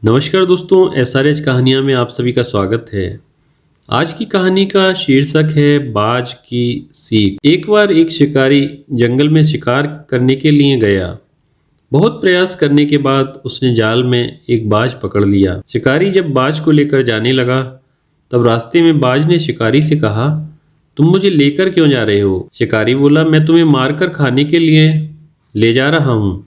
नमस्कार दोस्तों, SRH कहानियाँ में आप सभी का स्वागत है। आज की कहानी का शीर्षक है बाज की सीख। एक बार एक शिकारी जंगल में शिकार करने के लिए गया। बहुत प्रयास करने के बाद उसने जाल में एक बाज पकड़ लिया। शिकारी जब बाज को लेकर जाने लगा तब रास्ते में बाज ने शिकारी से कहा, तुम मुझे लेकर क्यों जा रहे हो? शिकारी बोला, मैं तुम्हें मारकर खाने के लिए ले जा रहा हूँ।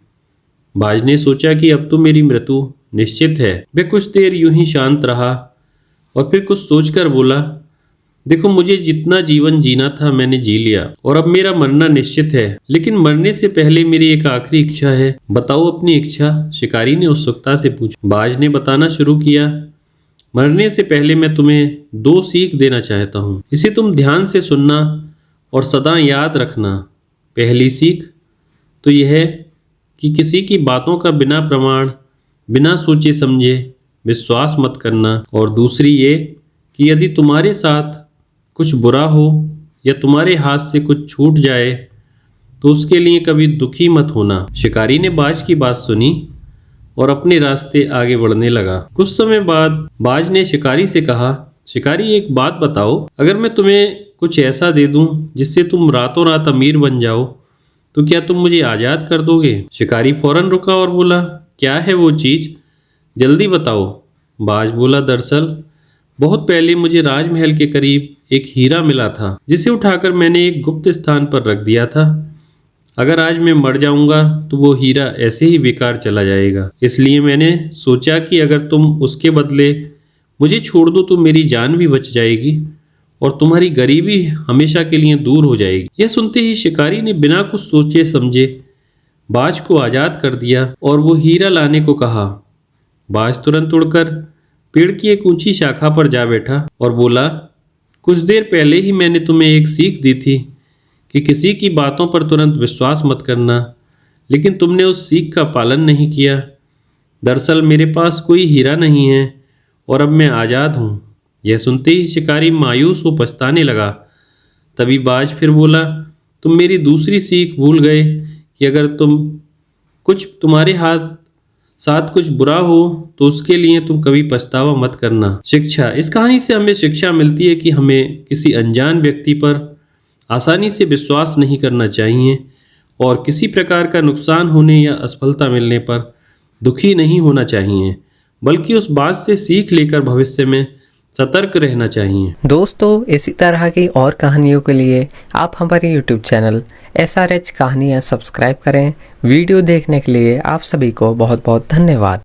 बाज ने सोचा कि अब तो मेरी मृत्यु निश्चित है। वह कुछ देर यूं ही शांत रहा और फिर कुछ सोचकर बोला, देखो, मुझे जितना जीवन जीना था मैंने जी लिया और अब मेरा मरना निश्चित है, लेकिन मरने से पहले मेरी एक आखिरी इच्छा है। बताओ अपनी इच्छा, शिकारी ने उत्सुकता से पूछा। बाज ने बताना शुरू किया, मरने से पहले मैं तुम्हें 2 सीख देना चाहता हूँ। इसे तुम ध्यान से सुनना और सदा याद रखना। पहली सीख तो यह है कि किसी की बातों का बिना प्रमाण, बिना सोचे समझे विश्वास मत करना। और दूसरी ये कि यदि तुम्हारे साथ कुछ बुरा हो या तुम्हारे हाथ से कुछ छूट जाए तो उसके लिए कभी दुखी मत होना। शिकारी ने बाज की बात सुनी और अपने रास्ते आगे बढ़ने लगा। कुछ समय बाद बाज ने शिकारी से कहा, शिकारी, एक बात बताओ, अगर मैं तुम्हें कुछ ऐसा दे दूं जिससे तुम रातों रात अमीर बन जाओ तो क्या तुम मुझे आज़ाद कर दोगे? शिकारी फौरन रुका और बोला, क्या है वो चीज़? जल्दी बताओ। बाज बोला, दरअसल बहुत पहले मुझे राजमहल के करीब एक हीरा मिला था जिसे उठाकर मैंने एक गुप्त स्थान पर रख दिया था। अगर आज मैं मर जाऊंगा तो वो हीरा ऐसे ही बेकार चला जाएगा। इसलिए मैंने सोचा कि अगर तुम उसके बदले मुझे छोड़ दो तो मेरी जान भी बच जाएगी और तुम्हारी गरीबी हमेशा के लिए दूर हो जाएगी। यह सुनते ही शिकारी ने बिना कुछ सोचे समझे बाज को आज़ाद कर दिया और वो हीरा लाने को कहा। बाज तुरंत उड़कर पेड़ की एक ऊंची शाखा पर जा बैठा और बोला, कुछ देर पहले ही मैंने तुम्हें एक सीख दी थी कि किसी की बातों पर तुरंत विश्वास मत करना, लेकिन तुमने उस सीख का पालन नहीं किया। दरअसल मेरे पास कोई हीरा नहीं है और अब मैं आज़ाद हूँ। यह सुनते ही शिकारी मायूस हो पछताने लगा। तभी बाज फिर बोला, तुम मेरी दूसरी सीख भूल गए कि अगर तुम्हारे साथ कुछ बुरा हो तो उसके लिए तुम कभी पछतावा मत करना। शिक्षा। इस कहानी से हमें शिक्षा मिलती है कि हमें किसी अनजान व्यक्ति पर आसानी से विश्वास नहीं करना चाहिए और किसी प्रकार का नुकसान होने या असफलता मिलने पर दुखी नहीं होना चाहिए, बल्कि उस बात से सीख लेकर भविष्य में सतर्क रहना चाहिए। दोस्तों, इसी तरह की और कहानियों के लिए आप हमारे YouTube चैनल SRH कहानियाँ सब्सक्राइब करें। वीडियो देखने के लिए आप सभी को बहुत बहुत धन्यवाद।